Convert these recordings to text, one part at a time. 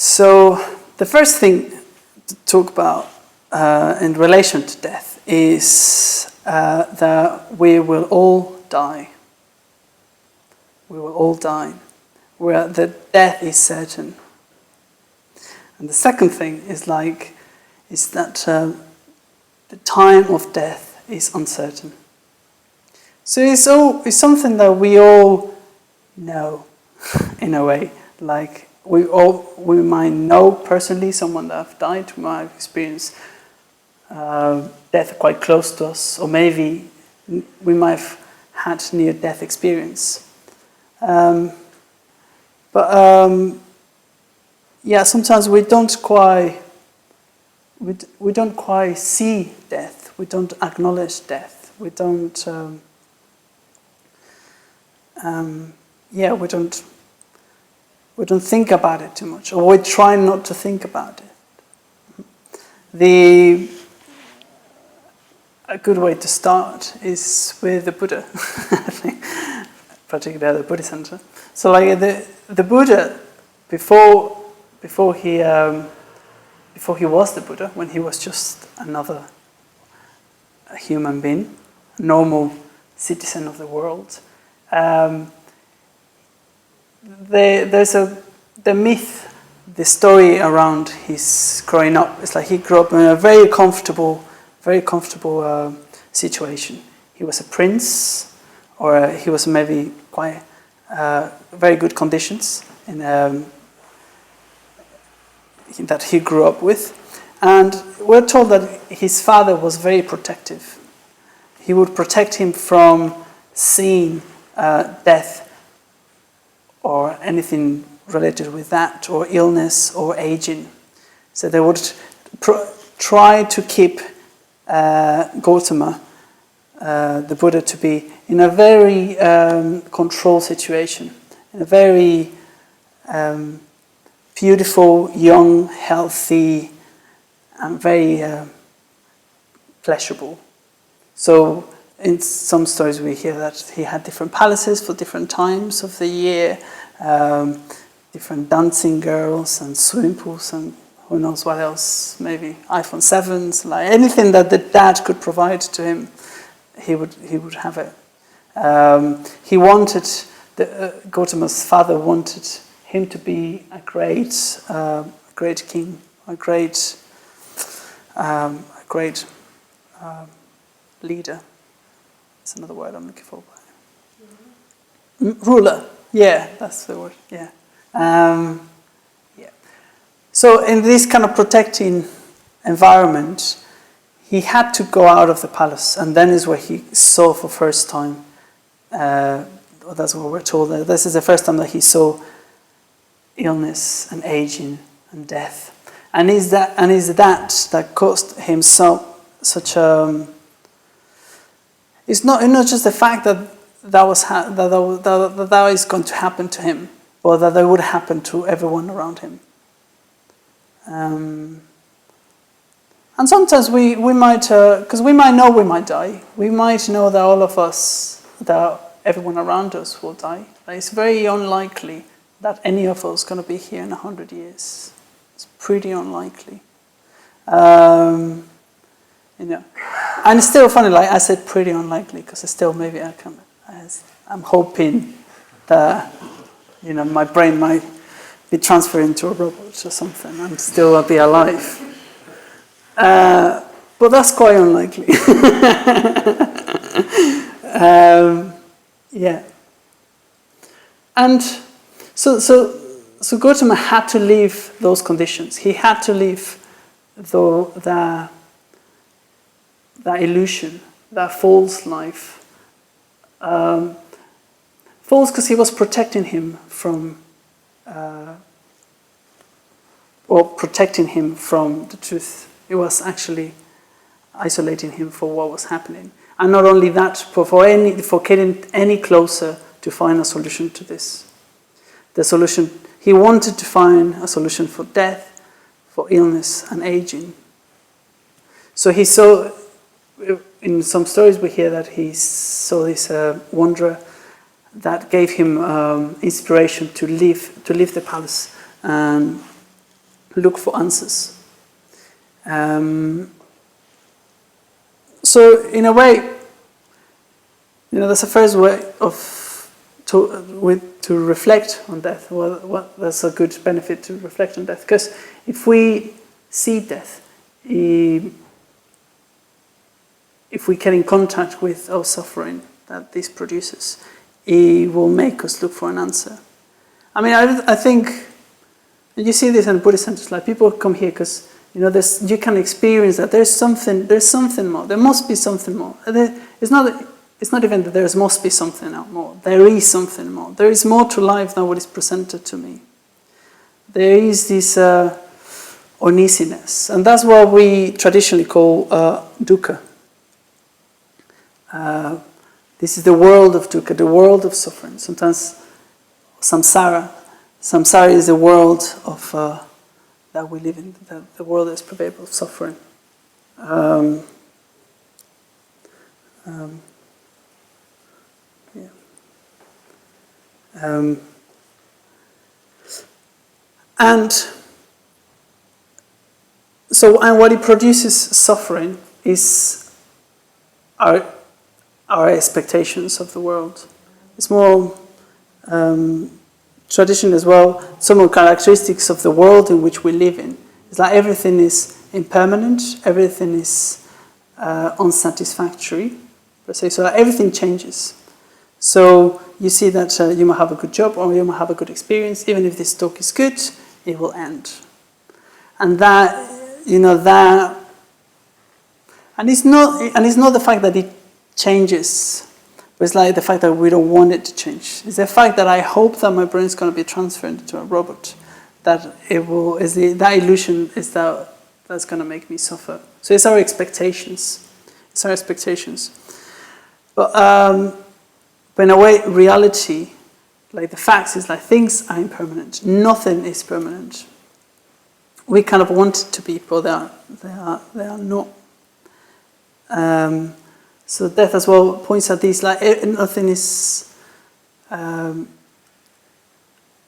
So the first thing to talk about in relation to death is that we will all die. We will all die. Where the death is certain. And the second thing is that the time of death is uncertain. So it's something that we all know, in a way. Like we might know personally someone that have died, who might have experienced death quite close to us, or maybe we might have had near-death experience. Yeah, sometimes we don't quite see death. We don't acknowledge death. We don't. We don't think about it too much, or we try not to think about it. A good way to start is with the Buddha, I think, particularly the Buddhist center. So, like the Buddha, before he was the Buddha, when he was just another human being, a normal citizen of the world, there's the myth, the story around his growing up. It's like he grew up in a very comfortable situation. He was a prince, or he was maybe quite very good conditions in that he grew up with. And we're told that his father was very protective. He would protect him from seeing death or anything related with that, or illness or aging. So they would try to keep Gautama, the Buddha, to be in a very controlled situation, in a very beautiful, young, healthy, and very pleasurable. So in some stories we hear that he had different palaces for different times of the year, different dancing girls and swimming pools and who knows what else, maybe iPhone 7s, like anything that the dad could provide to him, he would have it. He wanted, Gautama's father wanted him to be a great king, a great leader. That's another word I'm looking for. Ruler. Yeah, that's the word. Yeah. So in this kind of protecting environment, he had to go out of the palace, and then is where he saw for first time. That's what we're told. This is the first time that he saw illness and aging and death, and is that caused him such a. It's not just the fact that that is going to happen to him, but that would happen to everyone around him. And sometimes we might, because we might know we might die. We might know that all of us, that everyone around us will die. It's very unlikely that any of us is going to be here in 100 years. It's pretty unlikely. And it's still funny, like I said, pretty unlikely, because still maybe I'm hoping that, my brain might be transferred into a robot or something and still I'll be alive. But that's quite unlikely. Yeah. And so Gautama had to leave those conditions. He had to leave that illusion, that false life. False because he was protecting him from the truth. It was actually isolating him for what was happening. And not only that, for getting any closer to find a solution to this. The solution, he wanted to find a solution for death, for illness and aging. So he saw, in some stories we hear that he saw this wanderer that gave him inspiration to leave the palace and look for answers. So in a way, that's the first way to reflect on death. Well, that's a good benefit to reflect on death, because if we see death, if we get in contact with our suffering that this produces, it will make us look for an answer. I mean, I think, and you see this in Buddhist centers, like people come here because you can experience that there's something more. There must be something more. It's not even that there must be something more. There is something more. There is more to life than what is presented to me. There is this uneasiness, and that's what we traditionally call dukkha. This is the world of dukkha, the world of suffering. Sometimes samsara. Samsara is the world of that we live in, the world that is pervaded with suffering. And what it produces suffering is our expectations of the world. It's more tradition as well. Some of the characteristics of the world in which we live in is like everything is impermanent, everything is unsatisfactory, per se. So everything changes. So you see that you might have a good job or you might have a good experience. Even if this talk is good, it will end. And that, and it's not the fact that it changes, but it's like the fact that we don't want it to change. It's the fact that I hope that my brain is going to be transferred into a robot, that it will. That illusion is that's going to make me suffer. So it's our expectations. It's our expectations. But in a way, reality, like the facts, is like things are impermanent. Nothing is permanent. We kind of want it to be, but they are not. So death as well points at this, like nothing is,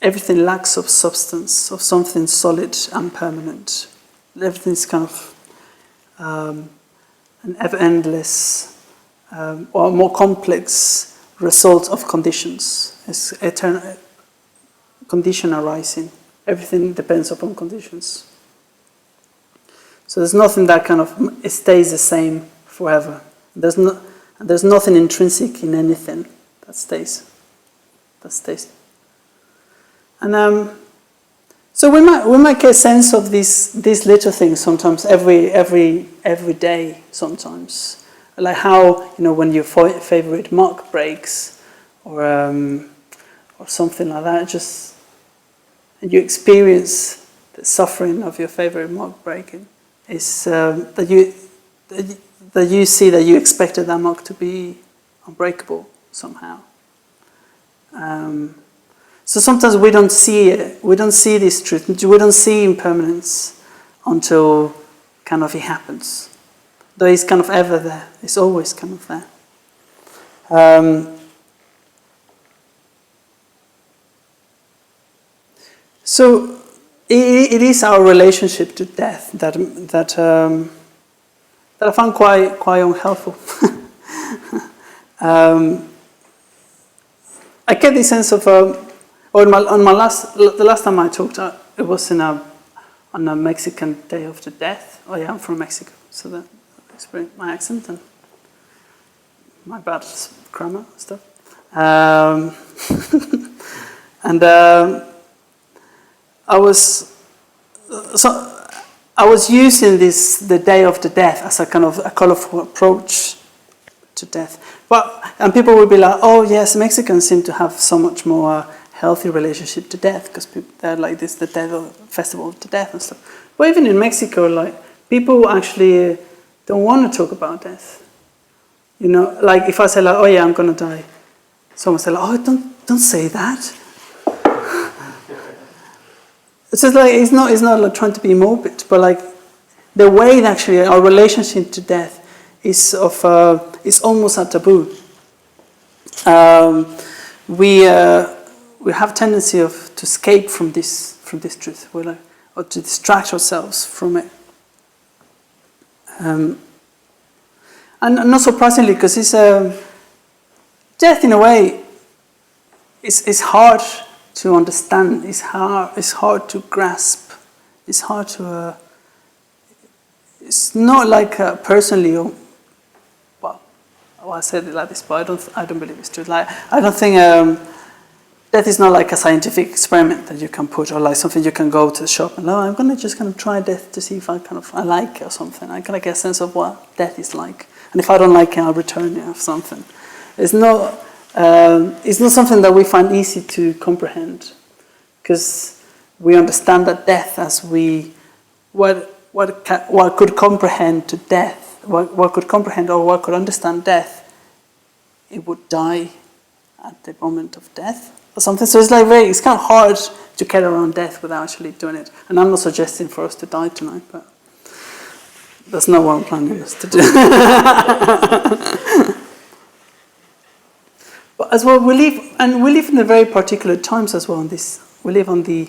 everything lacks of substance, of something solid and permanent. Everything is kind of an ever-endless or more complex result of conditions. It's eternal condition arising. Everything depends upon conditions. So there's nothing that kind of stays the same forever. There's nothing intrinsic in anything that stays. And so we might get a sense of these little things sometimes every day sometimes. Like how, when your favorite mug breaks or something like that, just you experience the suffering of your favorite mug breaking. Is that you see that you expected that mug to be unbreakable somehow. So sometimes we don't see it. We don't see this truth. We don't see impermanence until kind of it happens. Though it's kind of ever there. It's always kind of there. So it is our relationship to death that I found quite unhelpful. I get this sense of, the last time I talked, it was on a Mexican Day of the Death. Oh yeah, I'm from Mexico, so that explains my accent and my bad grammar stuff. And I was using the Day of the Death as a kind of a colorful approach to death. And people would be like, oh yes, Mexicans seem to have so much more healthy relationship to death because they're like this, the festival of the death and stuff. But even in Mexico, like people actually don't want to talk about death. Like if I say like, oh yeah, I'm gonna die, someone say like, oh don't say that. It's just like it's not like trying to be morbid, but like the way that actually our relationship to death is almost a taboo. We have tendency to escape from this truth. We're like, or to distract ourselves from it. And not surprisingly, because it's death in a way is hard to understand. It's hard to grasp. It's hard to. It's not like personally. Or, well, I said it like this, but I don't believe it's true. Like I don't think death is not like a scientific experiment that you can put, or like something you can go to the shop and I'm going to just kind of try death to see if I like it or something. I kind of get a sense of what death is like, and if I don't like it, I'll return it or something. It's not something that we find easy to comprehend, because we understand that death as what could comprehend to death, what could comprehend or what could understand death, it would die at the moment of death or something. So it's kind of hard to get around death without actually doing it. And I'm not suggesting for us to die tonight, but that's not what I'm planning us to do. But as well, we live in the very particular times as well. We live on the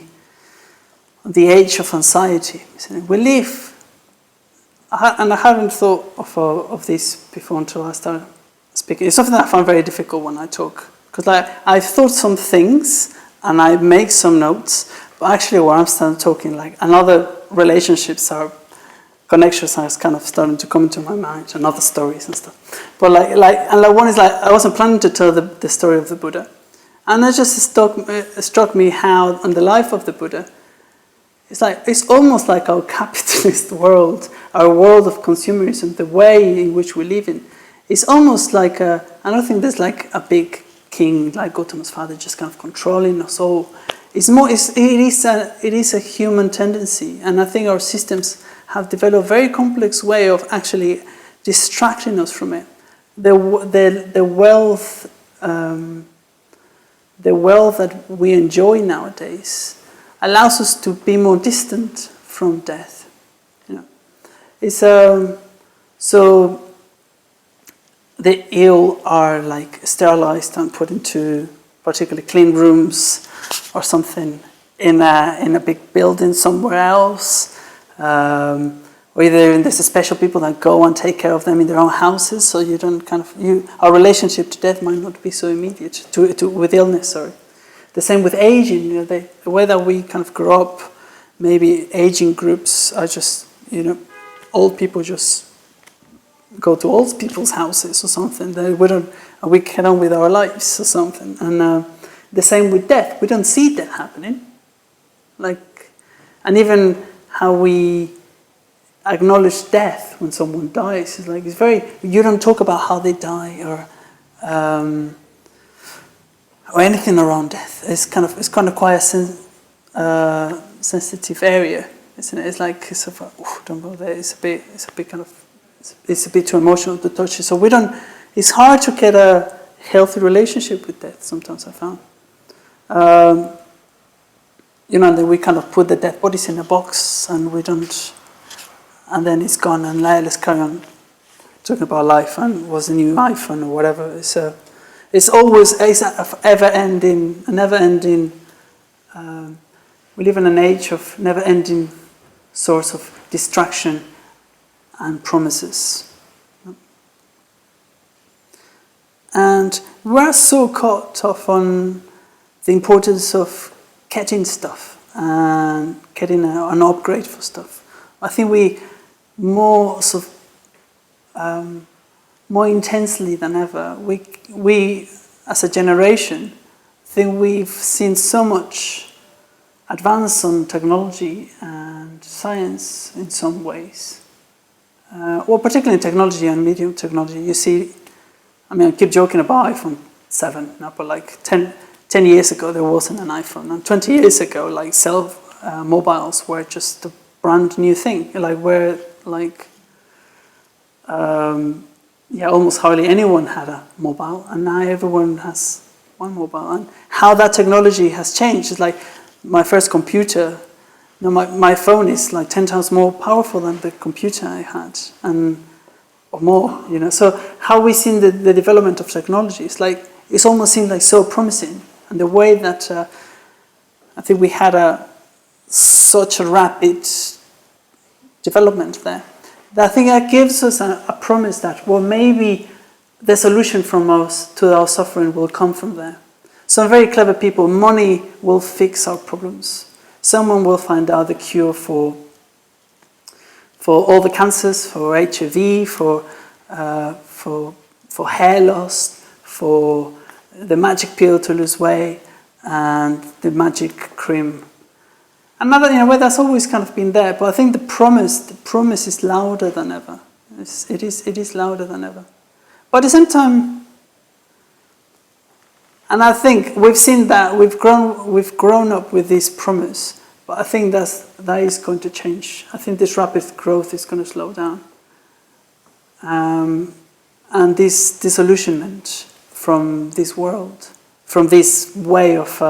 age of anxiety. We live, and I hadn't thought of this before until I started speaking. It's something that I find very difficult when I talk, because I've thought some things and I make some notes, but actually when I'm starting talking, another relationships or connections are kind of starting to come into my mind, and other stories and stuff. But one is I wasn't planning to tell the story of the Buddha, and it just struck me how in the life of the Buddha, it's almost like our capitalist world, our world of consumerism, the way in which we live in. It's almost like I don't think there's like a big king like Gautama's father just kind of controlling us all. It is a human tendency, and I think our systems have developed a very complex way of actually distracting us from it. The wealth that we enjoy nowadays allows us to be more distant from death. It's so the ill are sterilized and put into particularly clean rooms or something in a big building somewhere else, or either there's a special people that go and take care of them in their own houses, so you don't our relationship to death might not be so immediate with illness. Sorry. The same with aging. The way that we kind of grow up, maybe aging groups are just old people just go to old people's houses or something. We get on with our lives or something. And the same with death. We don't see death happening. And even how we acknowledge death when someone dies is it's very. You don't talk about how they die or anything around death. It's kind of quite a sensitive area, isn't it? Don't go there. It's a bit too emotional to touch it. So we don't. It's hard to get a healthy relationship with death. Sometimes I found. Then we kind of put the dead bodies in a box, and we don't. And then it's gone, and let's carry on talking about life and what's the new iPhone or whatever. It's always a never-ending. We live in an age of never-ending source of distraction and promises. And we're so caught up on the importance of getting stuff and getting an upgrade for stuff. I think we more intensely than ever, we as a generation think we've seen so much advance on technology and science in some ways. Particularly in technology and medium technology. You see, I keep joking about iPhone 7 now, but 10 years ago there wasn't an iPhone, and 20 years ago mobiles were just a brand new thing. Almost hardly anyone had a mobile, and now everyone has one mobile. And how that technology has changed is my first computer. My phone is 10 times more powerful than the computer I had, or more. So how we see the development of technology, it's almost seemed so promising, and the way that I think we had such a rapid development there. I think that gives us a promise that, well, maybe the solution from us to our suffering will come from there. Some very clever people, money will fix our problems. Someone will find out the cure for all the cancers, for HIV, for hair loss, for the magic pill to lose weight, and the magic cream. Another, where that's always kind of been there, but I think the promise is louder than ever. It is louder than ever. But at the same time, and I think we've seen that we've grown up with this promise, but I think that is going to change. I think this rapid growth is going to slow down, and this disillusionment from this world, from this way of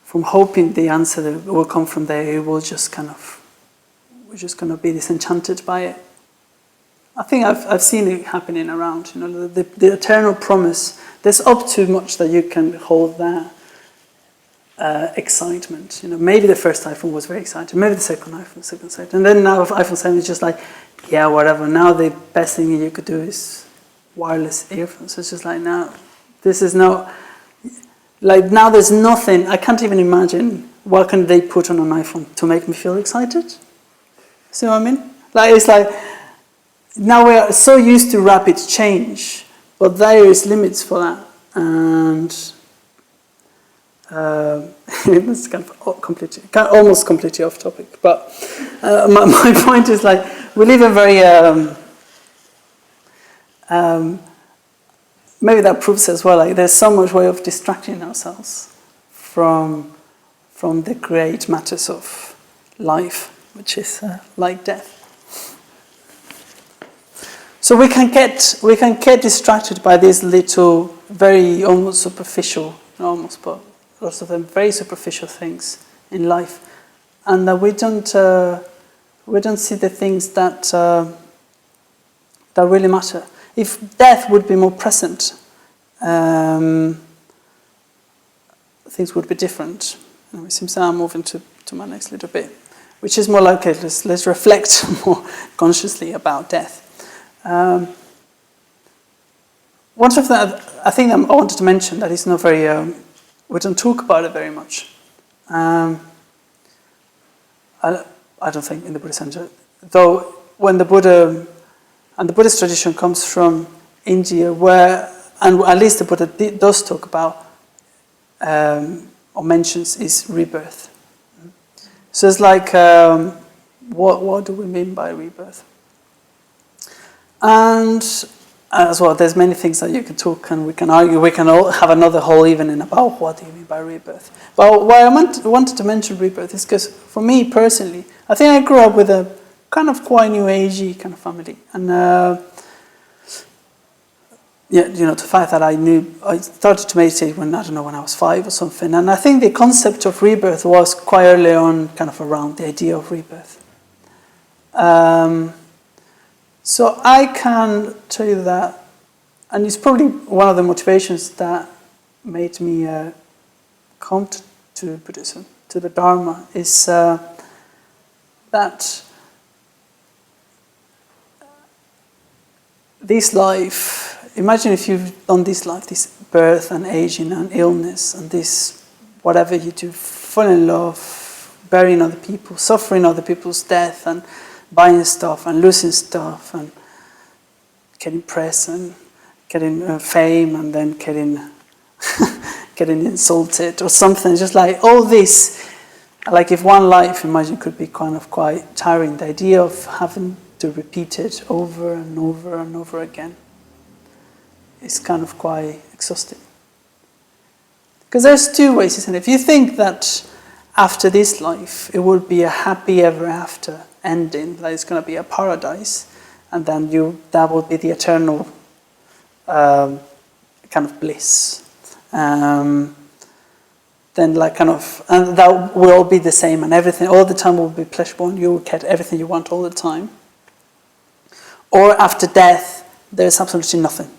from hoping the answer that will come from there, we're just going to be disenchanted by it. I think I've seen it happening around. The eternal promise. There's up too much that you can hold that excitement. Maybe the first iPhone was very exciting. Maybe the second iPhone was exciting. And then now iPhone 7 is just like, yeah, whatever. Now the best thing you could do is wireless earphones. It's just like, now, this is not. Like, now there's nothing, I can't even imagine what can they put on an iPhone to make me feel excited. See what I mean? Like, it's like, now we are so used to rapid change, but there is limits for that. And it's kind of almost completely off topic. But my point is, like, we live in very, maybe that proves as well, like, there's so much way of distracting ourselves from the great matters of life, which is like death. So we can get distracted by these little, very almost superficial, but lots of them very superficial things in life, and that we don't see the things that really matter. If death would be more present, things would be different. It seems that I'm moving to my next little bit, which is more like, okay, let's reflect more consciously about death. One of the I think I wanted to mention that is not very, we don't talk about it very much. I don't think in the Buddhist center, though when the Buddha, and the Buddhist tradition comes from India, where, and at least the Buddha does talk about, or mentions, is rebirth. So it's like, what do we mean by rebirth? And as well, there's many things that you can talk and we can argue. We can all have another whole evening about what do you mean by rebirth. But why I wanted to mention rebirth is because for me personally, I think I grew up with a kind of quite new agey kind of family, and the fact that I started to meditate when I was 5 or something, and I think the concept of rebirth was quite early on, kind of around the idea of rebirth. So I can tell you that, and it's probably one of the motivations that made me come to Buddhism, to the Dharma, is that this life, imagine if you've done this life, this birth and aging and illness and this whatever you do, fall in love, burying other people, suffering other people's death, and buying stuff and losing stuff and getting press and getting fame and then getting insulted or something. Just like all this, like if one life, imagine, could be kind of quite tiring. The idea of having to repeat it over and over and over again is kind of quite exhausting. Because there's two ways, isn't it? If you think that after this life it will be a happy ever after ending, that it's going to be a paradise, and then that will be the eternal kind of bliss. Then like kind of, and that will all be the same, and everything all the time will be pleasurable, and you will get everything you want all the time. Or after death, there's absolutely nothing.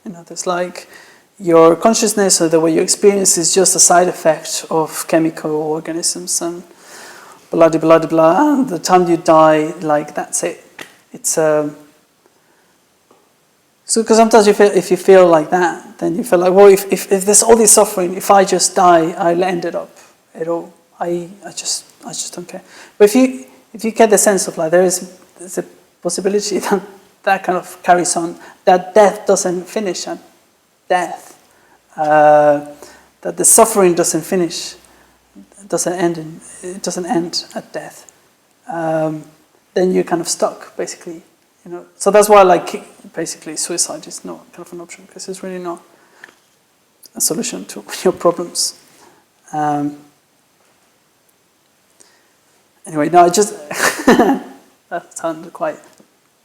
There's like, your consciousness or the way you experience is just a side effect of chemical organisms and blah blah blah blah. And the time you die, like that's it. It's so because sometimes if you feel like that, then you feel like, well, if there's all this suffering, if I just die, I'll end it up. I just don't care. But if you get the sense of like there's a possibility that kind of carries on, that death doesn't finish at death, that the suffering doesn't finish, it doesn't end at death, then you're kind of stuck, basically. So that's why, like, basically, suicide is not kind of an option, because it's really not a solution to your problems. Anyway, no, I just that sounded quite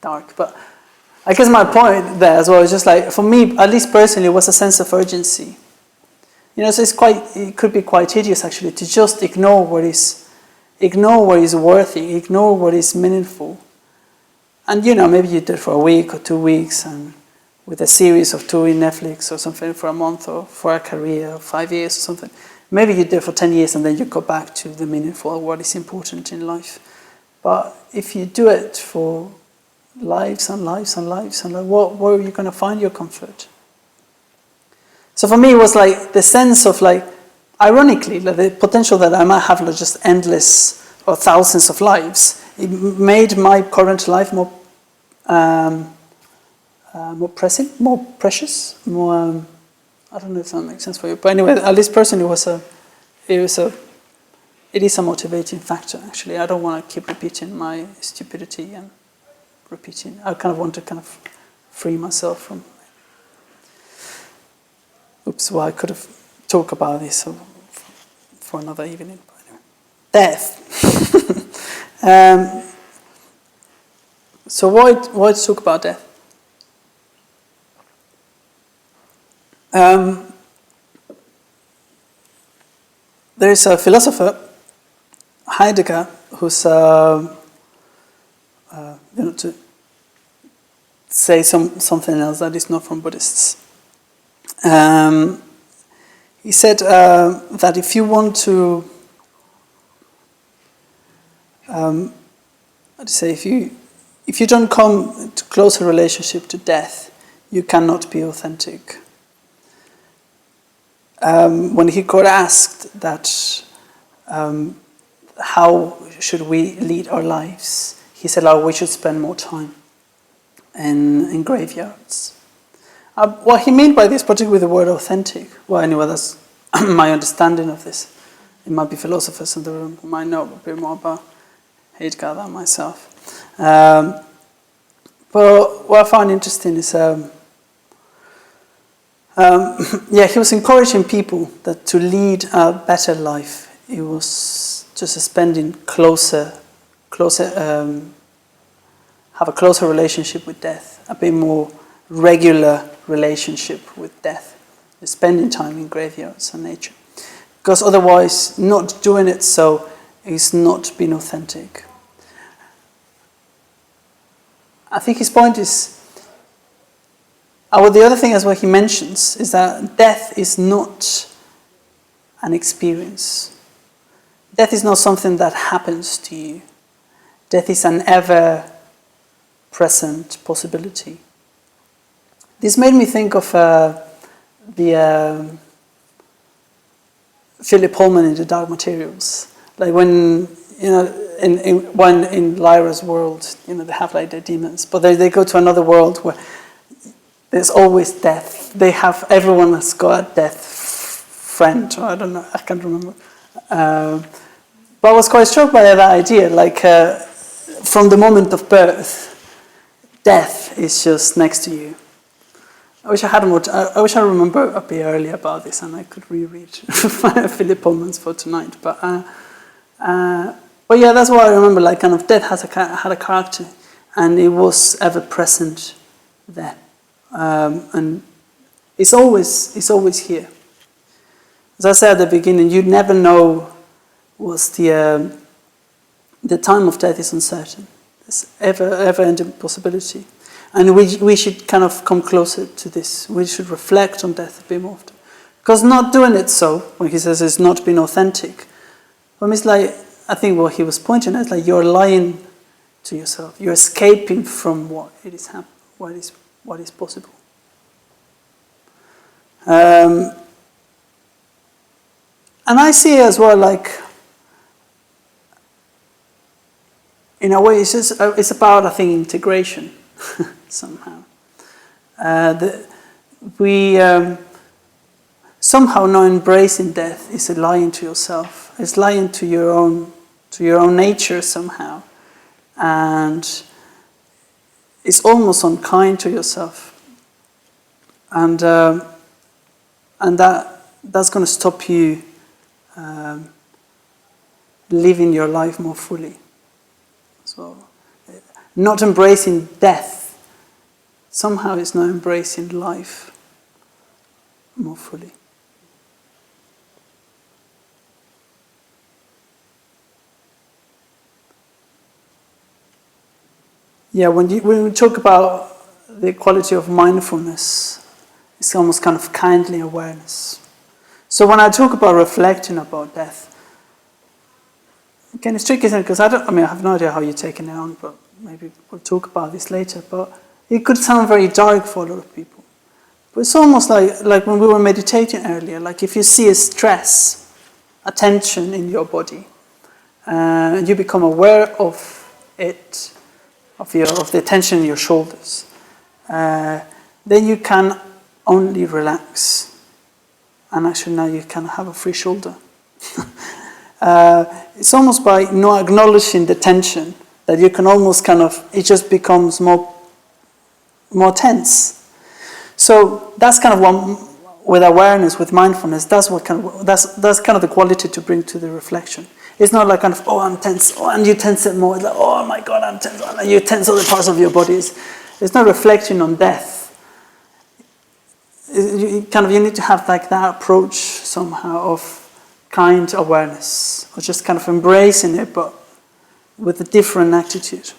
dark, but I guess my point there as well is just like, for me, at least personally, was a sense of urgency. So it could be quite tedious actually to just ignore what is worthy, ignore what is meaningful. And maybe you do it for a week or 2 weeks, and with a series of 2 in Netflix or something for a month, or for a career, or 5 years or something. Maybe you do it for 10 years and then you go back to the meaningful, what is important in life. But if you do it for lives and lives and lives, and where are you going to find your comfort? So for me, it was like the sense of, like, ironically, like the potential that I might have, like, just endless or thousands of lives. It made my current life more present, more precious, more. I don't know if that makes sense for you, but anyway, at least personally, it is a motivating factor. Actually, I don't want to keep repeating my stupidity and repeating. I kind of want to kind of free myself from. Oops, well, I could have talked about this for another evening. But anyway. Death. So why talk about death? There is a philosopher, Heidegger, who's to say something else that is not from Buddhists. He said that if you want to, if you don't come to closer relationship to death, you cannot be authentic. When he got asked that, how should we lead our lives, he said, we should spend more time in graveyards. What he meant by this, particularly with the word authentic, well, anyway, that's my understanding of this. It might be philosophers in the room who might know a bit more about Heidegger than myself. But what I found interesting is, he was encouraging people that to lead a better life, it was just spending have a closer relationship with death, a bit more regular relationship with death, spending time in graveyards and nature. Because otherwise, not doing it so is not being authentic. I think his point is, the other thing as well he mentions is that death is not an experience. Death is not something that happens to you. Death is an ever-present possibility. This made me think of the Philip Pullman in The Dark Materials. Like when, in Lyra's world, they have like their demons, but they go to another world where there's always death. Everyone has got a death friend, or I don't know, I can't remember. But I was quite struck by that idea, like from the moment of birth, death is just next to you. I wish I remember a bit earlier about this, and I could reread Philip Pullman's for tonight. But yeah, that's what I remember. Like, kind of, death had a character, and it was ever present there, and it's always here. As I said at the beginning, you never know. The time of death is uncertain. It's ever-ending possibility. And we should kind of come closer to this. We should reflect on death a bit more often. Because not doing it so, when he says it's not being authentic, it's like, I think what he was pointing at, like you're lying to yourself. You're escaping from what is possible. And I see it as well, like, in a way, it's about, I think, integration somehow. We somehow not embracing death is a lying to yourself. It's lying to your own nature somehow, and it's almost unkind to yourself. And that's going to stop you living your life more fully. So, not embracing death somehow is not embracing life more fully. Yeah, when we talk about the quality of mindfulness, it's almost kind of kindly awareness. So when I talk about reflecting about death, again, it's tricky because I have no idea how you're taking it on, but maybe we'll talk about this later. But it could sound very dark for a lot of people. But it's almost like when we were meditating earlier, like if you see a stress, a tension in your body, and you become aware of it, of the tension in your shoulders, then you can only relax. And actually now you can have a free shoulder. It's almost by not acknowledging the tension that you can almost it just becomes more tense. So that's kind of one, with awareness, with mindfulness, that's kind of the quality to bring to the reflection. It's not like oh, I'm tense, and you tense it more. It's like, oh my God, I'm tense, and you tense other parts of your body. It's not reflecting on death. You need to have like that approach somehow of kind awareness, or just kind of embracing it, but with a different attitude,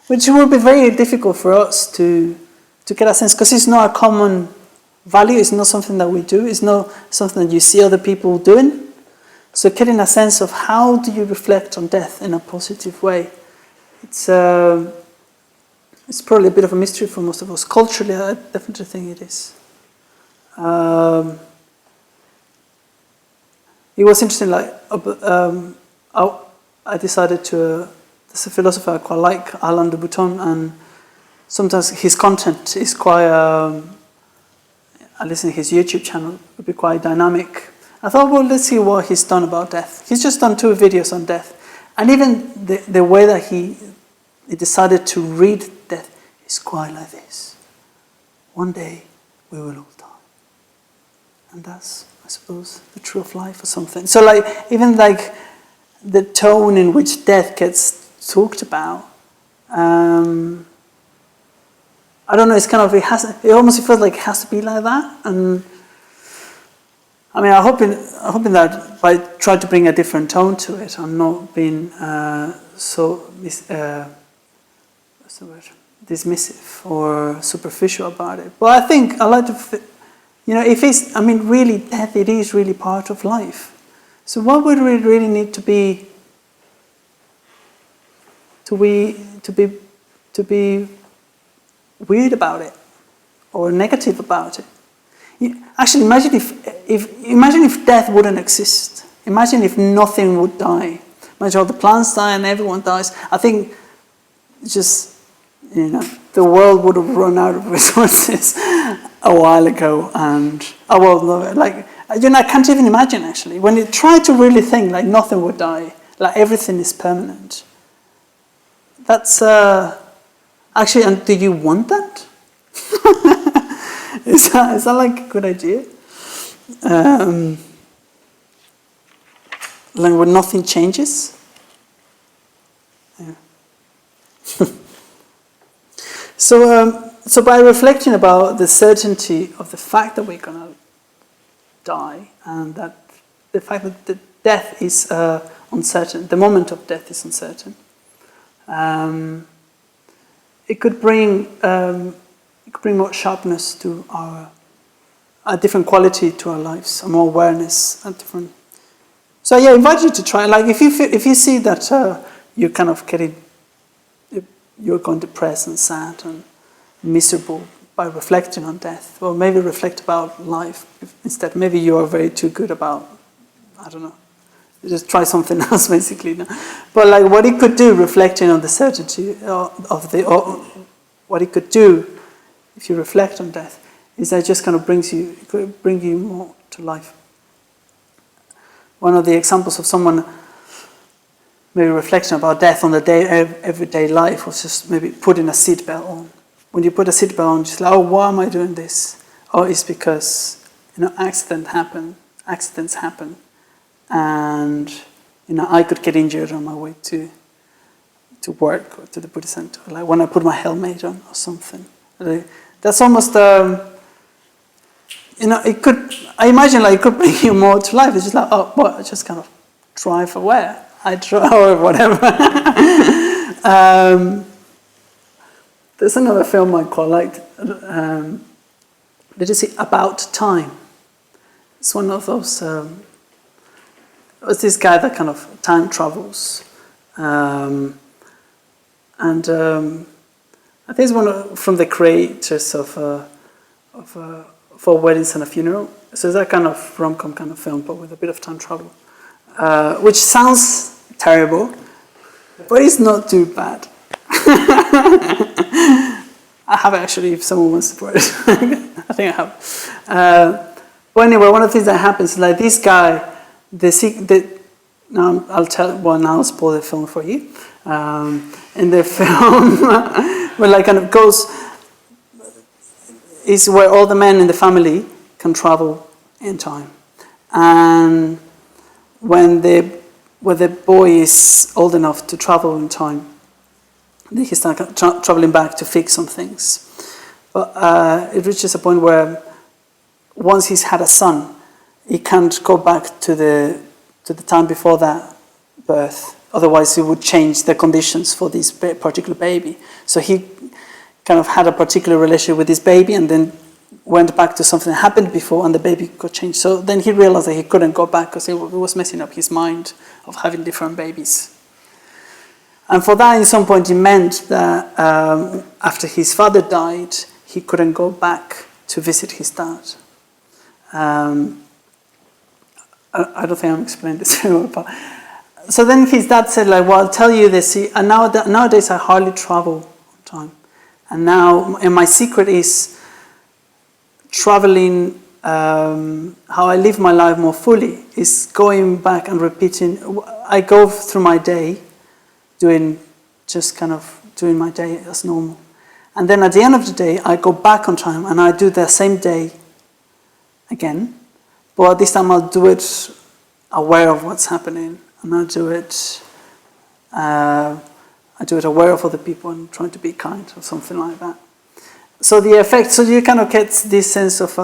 which will be very difficult for us to get a sense, because it's not a common value. It's not something that we do. It's not something that you see other people doing. So getting a sense of how do you reflect on death in a positive way, it's probably a bit of a mystery for most of us. Culturally, I definitely think it is. It was interesting, I decided to, there's a philosopher I quite like, Alain de Botton, and sometimes his content is quite, I listen to his YouTube channel, it would be quite dynamic. I thought, well, let's see what he's done about death. He's just done 2 videos on death. And even the way that he decided to read death is quite like this. One day, we will all die. And that's, I suppose, the truth of life or something. So even the tone in which death gets talked about, I don't know, it almost feels like it has to be like that. And I'm hoping that by trying to bring a different tone to it, I'm not being dismissive or superficial about it. But I think I like to, if it's, really death, it is really part of life. So what would we really need to be weird about it or negative about it? Actually, imagine if death wouldn't exist. Imagine if nothing would die. Imagine all the plants die and everyone dies. I think just, the world would have run out of resources a while ago. And, I can't even imagine, actually. When you try to really think like nothing would die, like everything is permanent. That's, actually, and do you want that? Is that like a good idea? When nothing changes? Yeah. So by reflecting about the certainty of the fact that we're going to die, and that the fact that the death is uncertain, the moment of death is uncertain, it could bring more sharpness to a different quality to our lives, a more awareness, a different. So yeah, I invite you to try. Like if you see that you're kind of you're going depressed and sad and miserable by reflecting on death, or maybe reflect about life instead. Maybe you are very too good about, I don't know, just try something else basically. No? But like what it could do, reflecting on the certainty what it could do if you reflect on death, is that it just kind of it could bring you more to life. One of the examples of someone maybe reflecting about death on the everyday life was just maybe putting a seatbelt on. When you put a seatbelt on, just like, oh, why am I doing this? Oh, it's because accidents happen, and I could get injured on my way to work or to the Buddhist center. Like when I put my helmet on or something. That's almost it could. I imagine like it could bring you more to life. It's just like, oh, well, I just kind of drive away. I drive or whatever. There's another film I quite liked. Did you see About Time? It's one of those. It was this guy that kind of time travels, and I think it's one from the creators of For Weddings and a Funeral. So it's that kind of rom-com kind of film, but with a bit of time travel, which sounds terrible, but it's not too bad. I have actually, if someone wants to put it. I think I have. But anyway, one of the things that happens is like this guy, now I'll spoil the film for you. In the film, where like kind of goes, is where all the men in the family can travel in time. And when the boy is old enough to travel in time, he starts traveling back to fix some things. But it reaches a point where once he's had a son, he can't go back to the time before that birth. Otherwise, it would change the conditions for this particular baby. So he kind of had a particular relationship with this baby and then went back to something that happened before and the baby got changed. So then he realized that he couldn't go back because it was messing up his mind of having different babies. And for that, at some point, it meant that after his father died, he couldn't go back to visit his dad. I don't think I'm explaining this very well, but so then his dad said, like, well, I'll tell you this. And nowadays I hardly travel on time. And my secret is traveling, how I live my life more fully, is going back and repeating. I go through my day doing my day as normal. And then at the end of the day, I go back on time and I do the same day again. But this time I'll do it aware of what's happening. And I do it aware of other people and trying to be kind or something like that. So the effect, so you kind of get this sense of,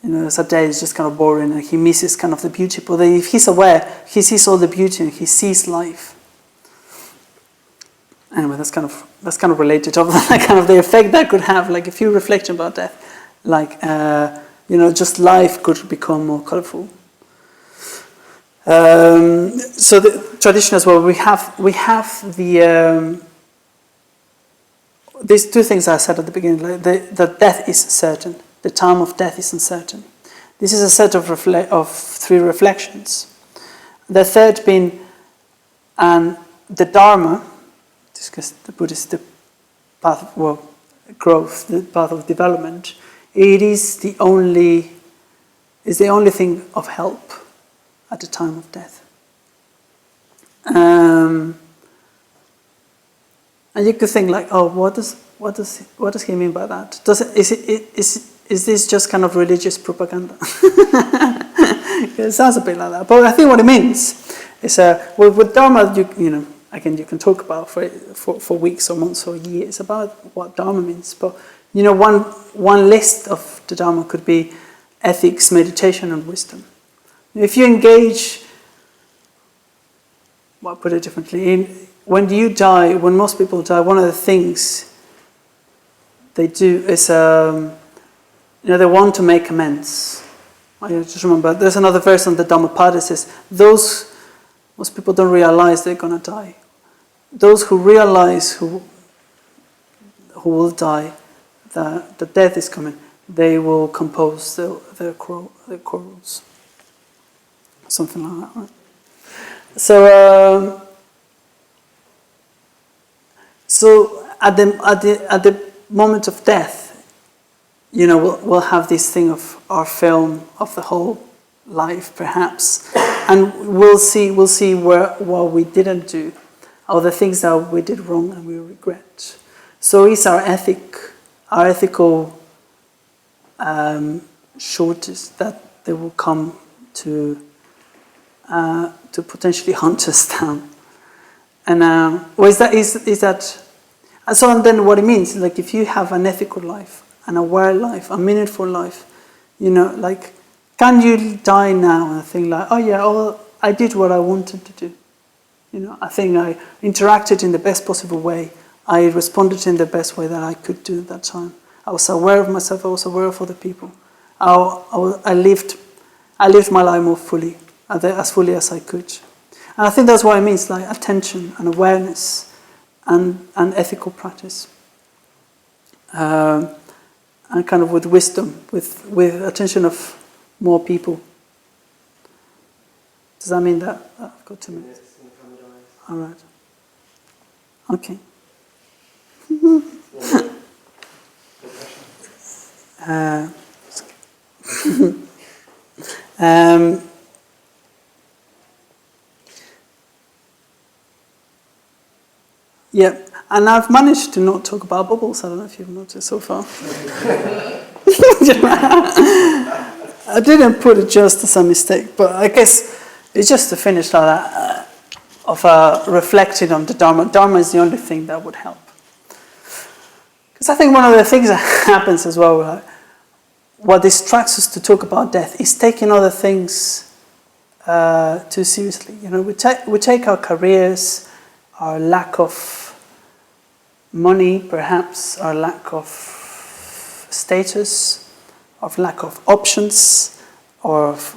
as a day is just kind of boring and he misses kind of the beauty. But if he's aware, he sees all the beauty and he sees life. Anyway, that's kind of related to kind of the effect that could have. Like if you reflect about death, like just life could become more colorful. So the tradition as well, we have the these two things I said at the beginning. Like the death is certain. The time of death is uncertain. This is a set of three reflections. The third being, the Dharma, because the Buddhist, the path of growth, the path of development. It is the only thing of help at the time of death. And you could think like, oh, what does he mean by that? Is this just kind of religious propaganda? It sounds a bit like that, but I think what it means is with Dharma, again, you can talk about for weeks or months or years about what Dharma means. But one list of the Dharma could be ethics, meditation, and wisdom. If you engage, well, I'll put it differently. When you die, when most people die, one of the things they do is, they want to make amends. I just remember, there's another verse on the Dhammapada that says, most people don't realize they're going to die. Those who realize who will die, that the death is coming, they will compose their quarrels. Something like that, right? So at the moment of death, we'll have this thing of our film of the whole life, perhaps, and we'll see what we didn't do, or the things that we did wrong and we regret. So it's our ethical shortage that they will come to potentially hunt us down. And so then what it means, like if you have an ethical life, an aware life, a meaningful life, can you die now and think like, oh yeah, I did what I wanted to do. I think I interacted in the best possible way. I responded in the best way that I could do at that time. I was aware of myself. I was aware of other people. I lived my life more fully, as fully as I could. And I think that's what it means, like attention and awareness and ethical practice. And kind of with wisdom, with attention of more people. Does that mean that I've got 2 minutes? All right. Okay. Yeah, and I've managed to not talk about bubbles. I don't know if you've noticed so far. I didn't put it just as a mistake, but I guess it's just to finish like that, reflecting on the Dharma. Dharma is the only thing that would help. Because I think one of the things that happens as well, what distracts us to talk about death, is taking other things too seriously. We take our careers, our lack of money, perhaps, our lack of status, of lack of options, or of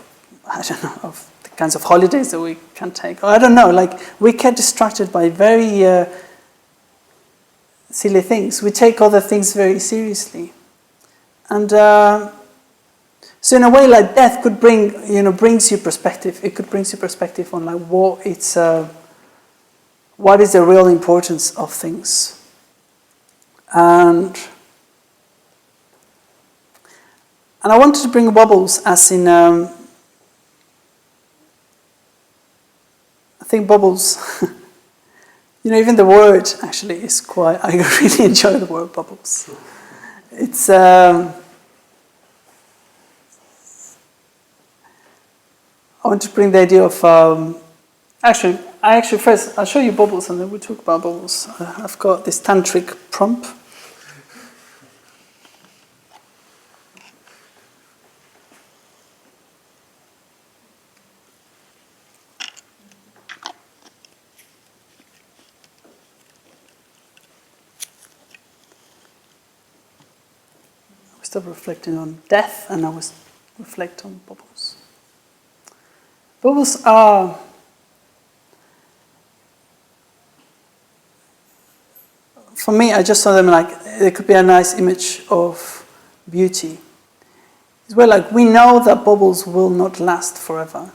the kinds of holidays that we can take. Or I don't know, we get distracted by very silly things. We take other things very seriously. And so in a way, death could brings you perspective. It could bring you perspective on what is the real importance of things. And I wanted to bring bubbles as in, I think bubbles, even the word actually is quite, I really enjoy the word bubbles. It's, I want to bring the idea of, actually first, I'll show you bubbles and then we'll talk about bubbles. I've got this tantric prompt. Stop reflecting on death, and I was reflect on bubbles. Bubbles are for me, I just saw them it could be a nice image of beauty. It's where we know that bubbles will not last forever.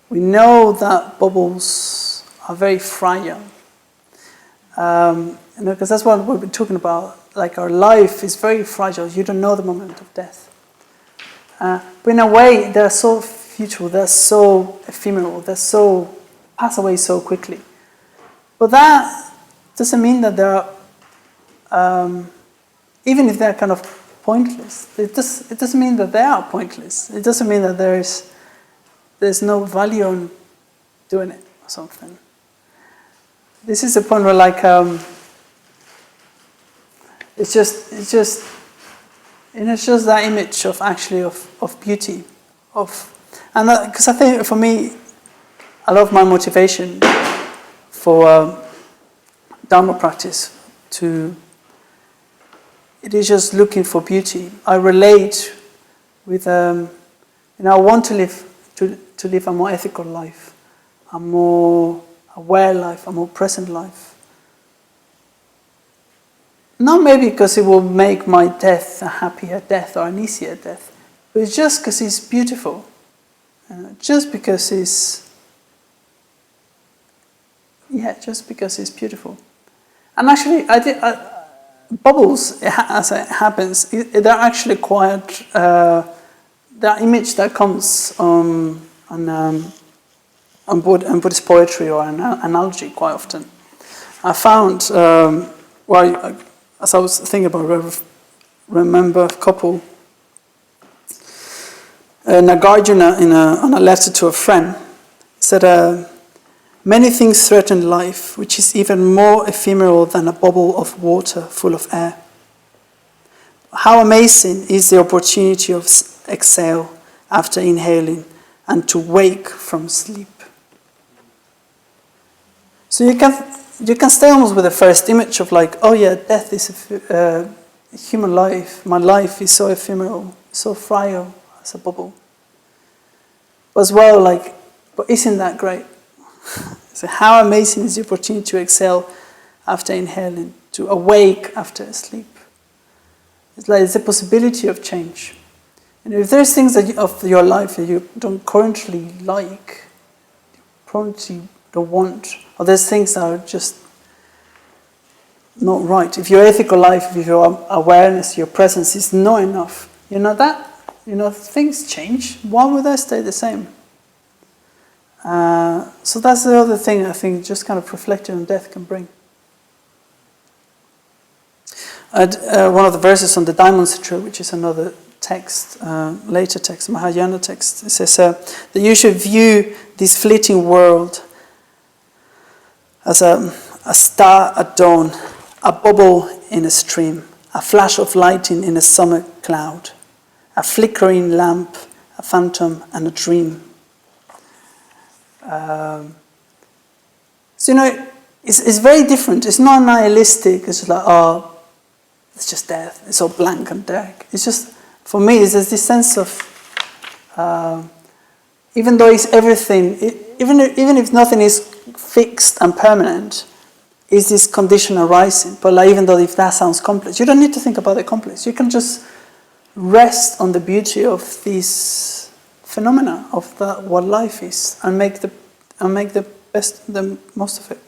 We know that bubbles are very fragile. Because that's what we've been talking about. Our life is very fragile. You don't know the moment of death. But in a way, they're so future. They're so ephemeral. They're so pass away so quickly. But that doesn't mean that they're, even if they're kind of pointless, it doesn't mean that they are pointless. It doesn't mean that there's no value in doing it or something. This is the point where it's just that image of actually of beauty, and because I think for me, a lot of my motivation for Dharma practice to it is just looking for beauty. I relate with, I want to live a more ethical life, a more aware life, a more present life. Not maybe because it will make my death a happier death or an easier death, but it's just because it's beautiful. Just because it's beautiful. And actually, bubbles, as it happens, they're actually quite, the image that comes on Buddhist poetry or an analogy quite often. I found, as I was thinking about it, I remember a couple, Nagarjuna on a letter to a friend said, many things threaten life, which is even more ephemeral than a bubble of water full of air. How amazing is the opportunity of exhale after inhaling and to wake from sleep. So you can stay almost with the first image of like, oh yeah, death is human life. My life is so ephemeral, so frail as a bubble. But as well, like, but isn't that great? So how amazing is the opportunity to exhale after inhaling, to awake after sleep. It's like it's a possibility of change. And if there's things of your life that you don't currently like, currently don't want, or there's things that are just not right. If your ethical life, if your awareness, your presence is not enough, things change. Why would they stay the same? So that's the other thing I think just kind of reflecting on death can bring. One of the verses on the Diamond Sutra, which is another text, later text, Mahayana text, it says that you should view this fleeting world as a star at dawn, a bubble in a stream, a flash of lightning in a summer cloud, a flickering lamp, a phantom, and a dream. So it's very different. It's not nihilistic. It's just like, oh, it's just death. It's all blank and dark. It's just, for me, there's this sense of, even though it's everything, even if nothing is fixed and permanent, is this condition arising. But like, even though if that sounds complex, you don't need to think about it complex. You can just rest on the beauty of these phenomena of what life is, and make the most of it.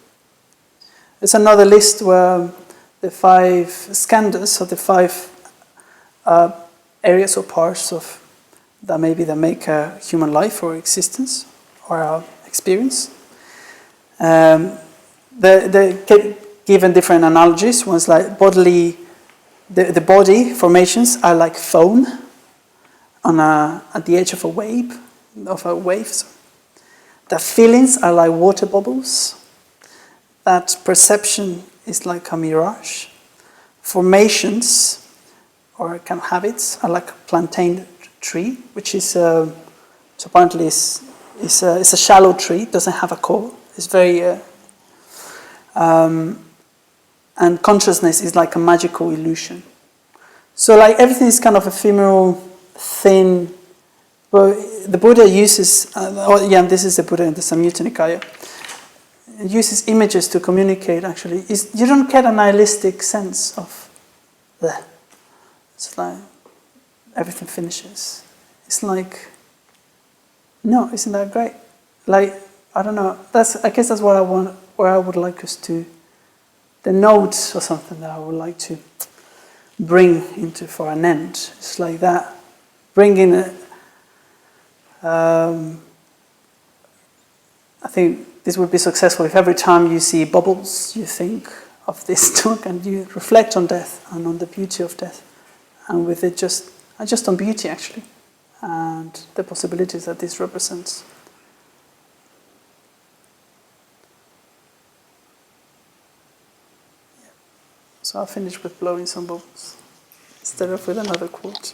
There's another list where the 5 skandhas, so the 5 areas or parts of that make a human life or existence or experience. They're given different analogies. One's like bodily. The body formations are like foam at the edge of a wave. The feelings are like water bubbles. That perception is like a mirage. Formations, or kind of habits, are like a plantain tree, which is so apparently is a shallow tree. Doesn't have a core. It's very and consciousness is like a magical illusion. So like everything is kind of ephemeral, thin. But the Buddha uses, this is the Buddha in the Samyutta Nikaya. It uses images to communicate. Actually, you don't get a nihilistic sense of that. It's like everything finishes. It's like, no, isn't that great? Like, I don't know. I guess that's what I want. Where I would like us to, the notes or something that I would like to bring into for an end. It's like that. Bring in I think this would be successful if every time you see bubbles, you think of this talk and you reflect on death and on the beauty of death, and with it just on beauty actually, and the possibilities that this represents. So I'll finish with blowing some bubbles, instead of with another quote.